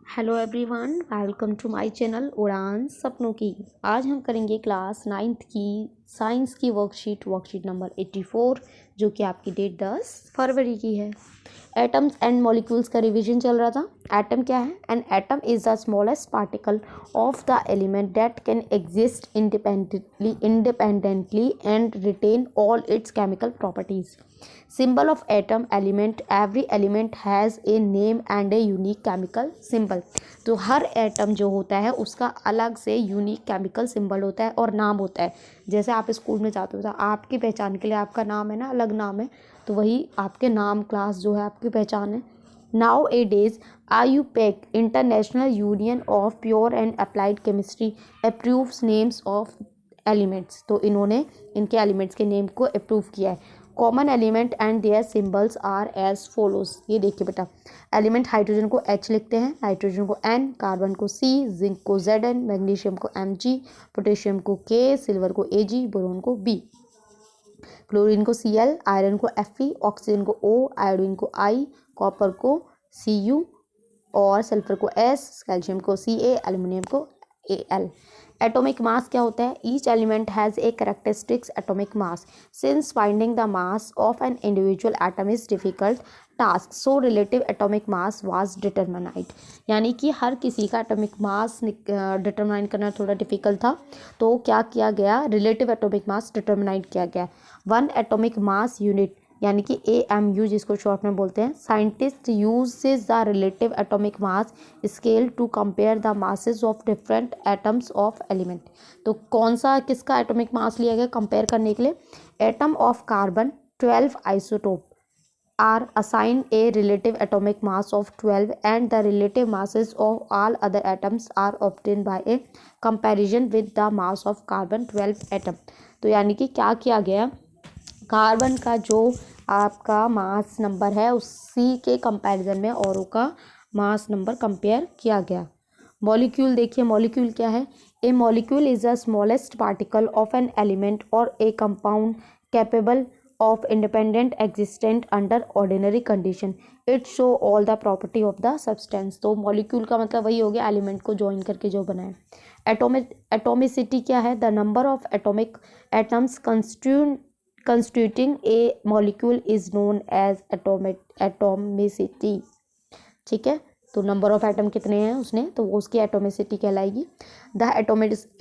Hello everyone, welcome to my channel Udaan Sapnon की। आज हम करेंगे क्लास 9th की साइंस की वर्कशीट नंबर 84, जो कि आपकी डेट 10 फरवरी की है। एटम्स एंड मॉलिक्यूल्स का रिवीजन चल रहा था। एटम क्या है? An atom is the smallest particle of the element that can exist independently and retain all its chemical properties. Symbol of atom element, every element has a name and a unique chemical symbol। तो हर atom जो होता है उसका अलग से unique chemical symbol होता है और नाम होता है। जैसे आप स्कूल में जाते हो तो आपकी पहचान के लिए आपका नाम है ना, अलग नाम है, तो वही आपके नाम क्लास जो है आपकी पहचान है। Now A days IUPAC international union of pure and applied chemistry approves names of elements. तो इन्होंने इनके एलिमेंट्स के नेम को अप्रूव किया है। Common element and their symbols are as follows. ये देखिए बेटा, एलिमेंट हाइड्रोजन को H लिखते हैं, नाइट्रोजन को N, कार्बन को C, जिंक को Zn, मैग्नीशियम को Mg, पोटेशियम को K, सिल्वर को Ag, बोरोन को B, क्लोरीन को Cl, आयरन को Fe, ऑक्सीजन को O, आयोडीन को I, कॉपर को Cu और सल्फर को S, कैल्शियम को Ca, एल्युमिनियम को Al। एटॉमिक मास क्या होता है? Each element has a characteristics atomic mass. Since finding the mass of an individual atom is difficult task, so relative atomic mass was determined. यानी कि हर किसी का atomic mass determine करना थोड़ा डिफिकल्ट था, तो क्या किया गया? रिलेटिव एटॉमिक मास डिटरमाइन किया गया। वन एटॉमिक मास यूनिट यानी कि AMU जिसको शॉर्ट में बोलते हैं। Scientist uses the relative atomic mass scale to compare the masses of different atoms of element. तो कौन सा किसका एटॉमिक मास लिया गया कंपेयर करने के लिए? Atom of carbon 12 isotope are assigned a relative atomic mass of 12 and the relative masses of all other atoms are obtained by a comparison with the mass of carbon 12 atom। तो यानी कि क्या किया गया? Carbon का जो आपका mass number है उसी के कंपैरिजन में औरों का मास नंबर कंपेयर किया गया। मॉलिक्यूल देखिए, मॉलिक्यूल क्या है? A molecule is the smallest particle of an element और a compound capable of independent existent under ordinary condition। it show all the property of the substance। तो molecule का मतलब वही हो गया एलिमेंट को ज्वाइन करके जो बना है। एटोमिसिटी क्या है? The number of atomic atoms constituting a molecule is known as atomicity. ठीक है, तो नंबर ऑफ एटम कितने हैं उसने, तो वो उसकी एटोमिसिटी कहलाएगी। The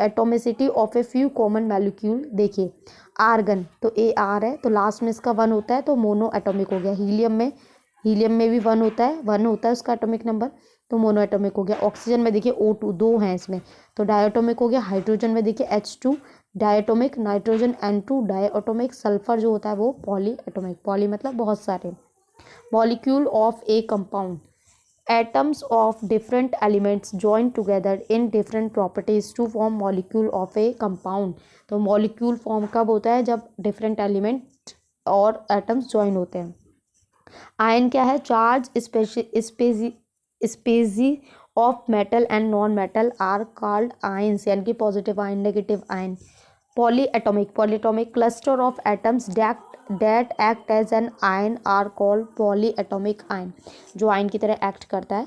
atomicity of a few common molecule. देखिए आर्गन, तो AR है, तो लास्ट में इसका 1 होता है, तो मोनो एटोमिक हो गया। हीलियम में भी 1 होता है उसका एटॉमिक नंबर, तो मोनो एटोमिक हो गया। ऑक्सीजन में देखिए O2 2 हैं इसमें, तो डायटोमिक हो गया। हाइड्रोजन में देखिए H2 diatomic, nitrogen N2 diatomic, sulphur जो होता है वो पॉली एटोमिक। पॉली मतलब बहुत सारे। Molecule of A compound, atoms of different elements join together in different properties to form molecule of a compound। तो molecule form कब होता है? जब different element और atoms join होते हैं। आयन क्या है? Charge species of metal and non metal are called ions, यानी कि positive ion, negative ion. Polyatomic cluster of atoms that act as an ion are called polyatomic ion। जो ion की तरह act करता है।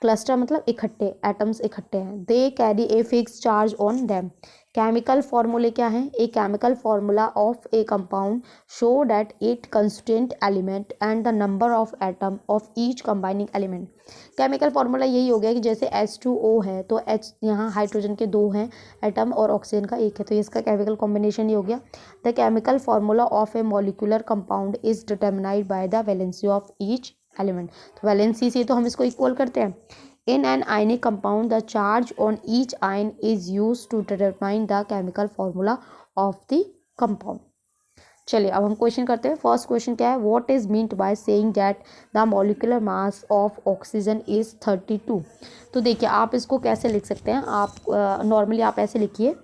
क्लस्टर मतलब इकट्ठे, एटम्स इकट्ठे हैं। They carry a fix charge on them. Chemical फॉर्मूले क्या है? A chemical formula of A compound show that it constituent element and the number of atom of each combining element. Chemical formula यही हो गया कि जैसे H2O है तो H यहाँ हाइड्रोजन के 2 हैं एटम और ऑक्सीजन का 1 है, तो इसका केमिकल कॉम्बिनेशन ही हो गया। The chemical formula of a molecular compound is determined by the valency of each element. तो वैलेंसी से तो हम इसको इक्वल करते हैं। In an ionic compound the charge on each ion is use to determine the chemical formula of the compound. चलिए अब हम क्वेश्चन करते हैं। फर्स्ट क्वेश्चन क्या है? What is meant by saying that the molecular mass of oxygen is 32। तो देखिए आप इसको कैसे लिख सकते हैं? आप नॉर्मली आप ऐसे लिखिए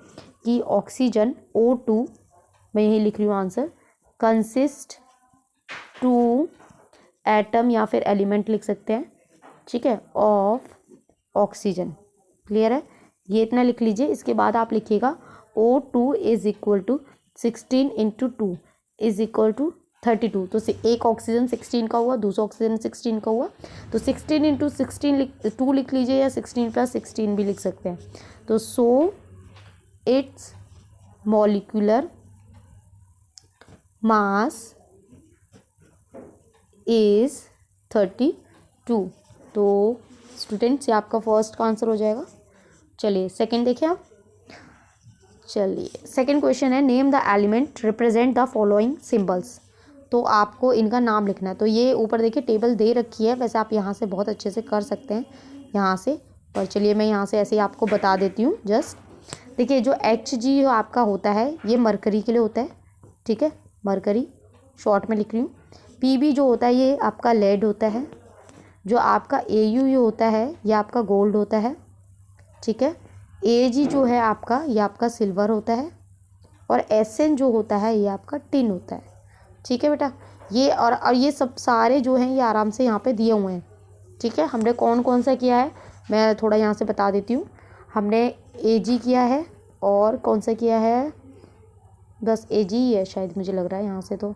कि ऑक्सीजन O2, मैं यही लिख रही हूँ आंसर, कंसिस्ट टू एटम या फिर एलिमेंट लिख सकते हैं, ठीक है, ऑफ ऑक्सीजन। क्लियर है? ये इतना लिख लीजिए। इसके बाद आप लिखिएगा O2 is equal to 16 × 2 is equal to 32, तो एक ऑक्सीजन 16 का हुआ, दूसरा ऑक्सीजन 16 का हुआ, तो 16 इंटू 16 2 लिख लीजिए, या 16 प्लस 16 भी लिख सकते हैं। तो so it's molecular mass is 32। तो स्टूडेंट्स ये आपका फर्स्ट का आंसर हो जाएगा। चलिए सेकंड देखिए आप। चलिए सेकंड क्वेश्चन है, name the element represent the following symbols. तो आपको इनका नाम लिखना है। तो ये ऊपर देखिए टेबल दे रखी है, वैसे आप यहाँ से बहुत अच्छे से कर सकते हैं यहाँ से, पर चलिए मैं यहाँ से ऐसे ही आपको बता देती हूँ। जस्ट देखिए जो Hg जो आपका होता है ये मरकरी के लिए होता है, ठीक है, मरकरी शॉर्ट में लिख रही हूँ। Pb जो होता है ये आपका लेड होता है। जो आपका Au ये होता है ये आपका गोल्ड होता है, ठीक है। Ag जो है आपका ये आपका सिल्वर होता है, और Sn जो होता है ये आपका टिन होता है, ठीक है बेटा। ये और ये सब सारे जो हैं ये आराम से यहाँ पे दिए हुए हैं, ठीक है। हमने कौन कौन सा किया है मैं थोड़ा यहाँ से बता देती हूँ। हमने Ag किया है, और कौन सा किया है, बस Ag ही है शायद, मुझे लग रहा है। यहाँ से तो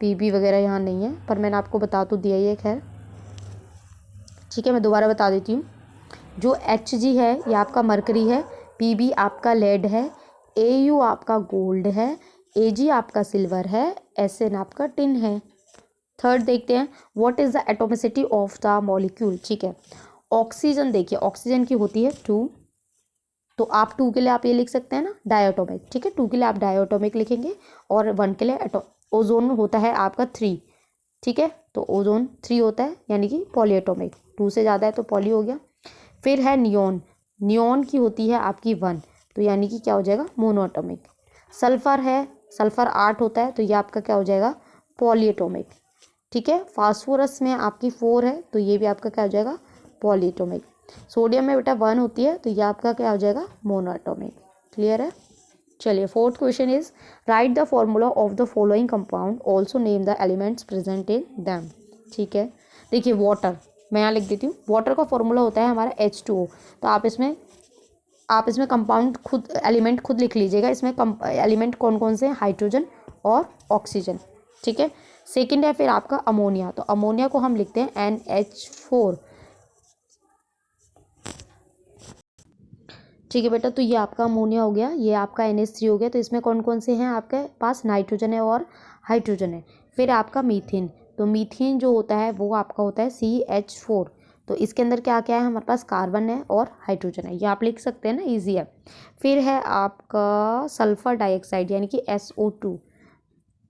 Pb वगैरह यहाँ नहीं है, पर मैंने आपको बता तो दिया ही है, खैर ठीक है। मैं दोबारा बता देती हूँ। जो Hg है ये आपका मरकरी है, Pb आपका लेड है, Au आपका गोल्ड है, Ag आपका सिल्वर है, Sn आपका टिन है। थर्ड देखते हैं, what is the atomicity of the molecule, ठीक है। ऑक्सीजन देखिए, ऑक्सीजन की होती है 2, तो आप 2 के लिए आप ये लिख सकते हैं ना डायटोमिक, ठीक है। 2 के लिए आप डायटोमिक लिखेंगे, और 1 के लिए ओजोन होता है आपका 3, ठीक है। तो ओजोन 3 होता है, यानी कि पॉलीएटोमिक। 2 से ज़्यादा है तो पॉली हो गया। फिर है नियोन, नियोन की होती है आपकी 1, तो यानी कि क्या हो जाएगा, मोनोएटोमिक। सल्फ़र है, सल्फ़र 8 होता है, तो ये आपका क्या हो जाएगा, पॉलीएटोमिक, ठीक है। फास्फोरस में आपकी 4 है, तो ये भी आपका क्या हो जाएगा, पॉलीएटोमिक। सोडियम में बेटा 1 होती है, तो ये आपका क्या हो जाएगा, मोनोएटोमिक। क्लियर है। चलिए fourth question is, right the formula of the following compound, also name the elements present in them, ठीक है। देखिए वाटर, मैं यहाँ लिख देती हूँ। वाटर का फॉर्मूला होता है हमारा H2O, तो आप इसमें कंपाउंड खुद, एलिमेंट खुद लिख लीजिएगा। इसमें एलिमेंट कौन कौन से हैं, हाइड्रोजन और ऑक्सीजन, ठीक है। सेकंड है फिर आपका अमोनिया, तो अमोनिया को हम लिखते हैं NH4, ठीक है बेटा। तो ये आपका अमोनिया हो गया, ये आपका NH3 हो गया। तो इसमें कौन कौन से हैं आपके पास, नाइट्रोजन है और हाइड्रोजन है। फिर आपका मीथेन, तो मीथेन जो होता है वो आपका होता है CH4, तो इसके अंदर क्या क्या है हमारे पास, कार्बन है और हाइड्रोजन है, ये आप लिख सकते हैं ना, ईजी है। फिर है आपका सल्फ़र डाइऑक्साइड यानी कि SO2,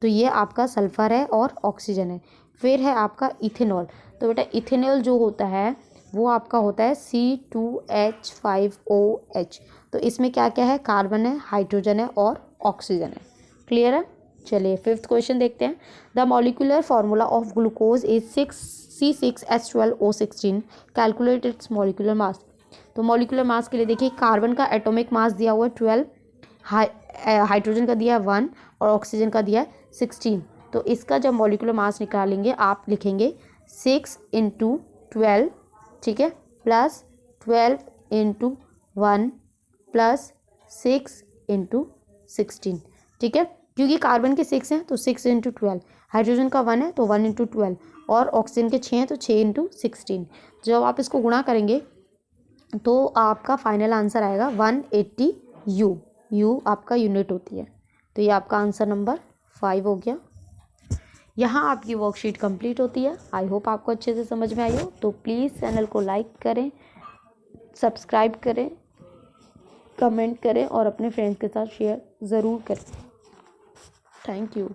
तो ये आपका सल्फ़र है और ऑक्सीजन है। फिर है आपका इथेनॉल, तो बेटा इथेनॉल जो होता है वो आपका होता है C2H5OH, तो इसमें क्या क्या है, कार्बन है, हाइड्रोजन है और ऑक्सीजन है। क्लियर है। चलिए फिफ्थ क्वेश्चन देखते हैं, the molecular formula of glucose is C6H12O16, calculate its molecular mass. तो मॉलिक्यूलर मास के लिए देखिए, कार्बन का एटॉमिक मास दिया हुआ है 12, हाइड्रोजन का दिया है 1 और ऑक्सीजन का दिया है 16। तो इसका जब मॉलिक्यूलर मास निकालेंगे आप लिखेंगे 6 × 12, ठीक है, प्लस 12 × 1 प्लस 6 × 16, ठीक है। क्योंकि कार्बन के 6 हैं तो 6 × 12, हाइड्रोजन का 1 है तो 1 × 12, और ऑक्सीजन के 6 हैं तो 6 × 16। जब आप इसको गुणा करेंगे तो आपका फाइनल आंसर आएगा 180 U, U आपका यूनिट होती है। तो ये आपका आंसर नंबर 5 हो गया। यहाँ आपकी वर्कशीट कंप्लीट होती है। आई होप आपको अच्छे से समझ में आई हो। तो प्लीज़ चैनल को लाइक करें, सब्सक्राइब करें, कमेंट करें और अपने फ्रेंड्स के साथ शेयर ज़रूर करें। Thank you.